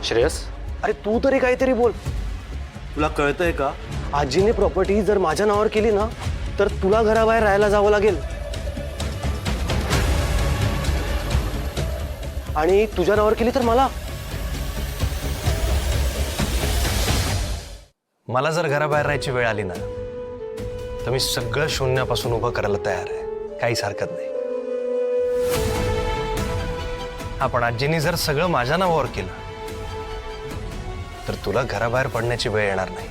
श्रेयस, अरे तू तरी काहीतरी बोल. तुला कळतंय का? आजीने प्रॉपर्टी जर माझ्या नावावर केली ना तर तुला घराबाहेर राहायला जावं लागेल. आणि तुझ्या नावावर केली तर मला जर घराबाहेर राहायची वेळ आली ना तर मी सगळं शून्यापासून उभं करायला तयार आहे. काहीच हरकत नाही. हा, पण आजीने जर सगळं माझ्या नावावर केलं तर तुला घराबाहेर पडण्याची वेळ येणार नाही.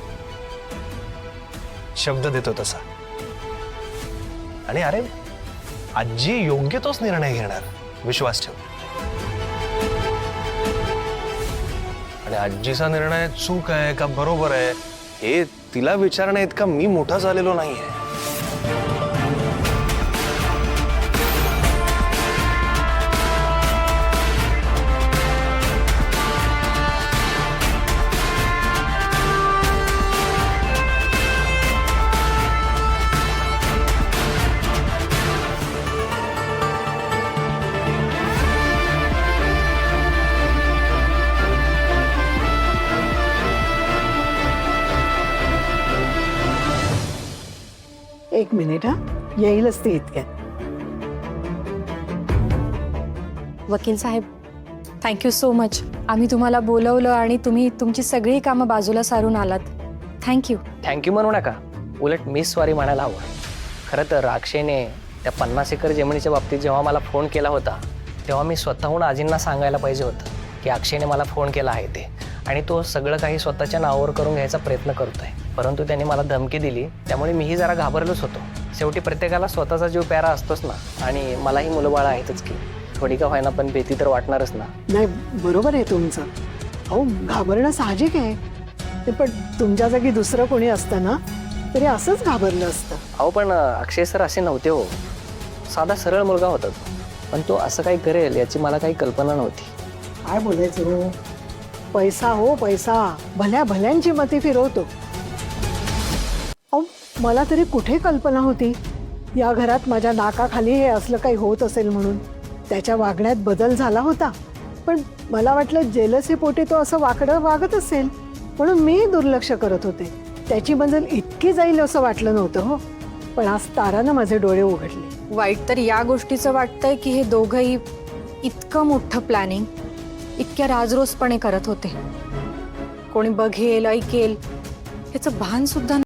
शब्द देतो तसा. आणि अरे, आजी योग्य तोच निर्णय घेणार, विश्वास ठेव. आणि आजीचा निर्णय चूक आहे का बरोबर आहे हे तिला विचारण्या इतका मी मोठा झालेलो नाहीये. एक मिनिट हा, येईलच ते इतक्यात. वकील साहेब, थँक्यू सो मच. आम्ही तुम्हाला बोलवलं आणि तुम्ही तुमची सगळी कामं बाजूला सारून आलात. थँक्यू. थँक्यू म्हणू नका, उलट मीच सॉरी म्हणायला हवं. खरं तर अक्षयने त्या 50 एकर जमिनीच्या बाबतीत जेव्हा मला फोन केला होता तेव्हा मी स्वतःहून आजींना सांगायला पाहिजे होतं की अक्षयने मला फोन केला आहे ते, आणि तो सगळं काही स्वतःच्या नावावर करून घ्यायचा प्रयत्न करतोय. परंतु त्याने मला धमकी दिली, त्यामुळे मीही जरा घाबरलोच होतो. शेवटी प्रत्येकाला स्वतःचा जीव प्यारा असतोच ना, आणि मलाही मुलंबाळं आहेतच की. थोडी का व्हायना पण भीती तर वाटणारच ना. नाही, बरोबर आहे तुमचं. अहो, घाबरणं साहजिक आहे. ते पण तुमच्या जागी दुसरं कोणी असतं ना तरी असंच घाबरलं असतं. अहो, पण अक्षय सर असे नव्हते हो. साधा सरळ मुलगा होता तो, पण तो असं काही करेल याची मला काही कल्पना नव्हती. काय बोलायचं हो, पैसा हो पैसा भल्या भल्यांची मती फिरवतो. अहो, मला तरी कुठे कल्पना होती या घरात माझ्या नाकाखाली हे असलं काही होत असेल म्हणून. त्याच्या वागण्यात बदल झाला होता, पण मला वाटलं जेलसी पोटी तो असं वाकडं वागत असेल म्हणून मी दुर्लक्ष करत होते. त्याची बदल इतकी जाईल असं वाटलं नव्हतं हो. पण आज तारानं माझे डोळे उघडले. वाईट तर या गोष्टीचं वाटतंय की हे दोघंही इतकं मोठं प्लॅनिंग इतक्या राजरोसपणे करत होते. कोणी बघेल ऐकेल ह्याचं भान सुद्धा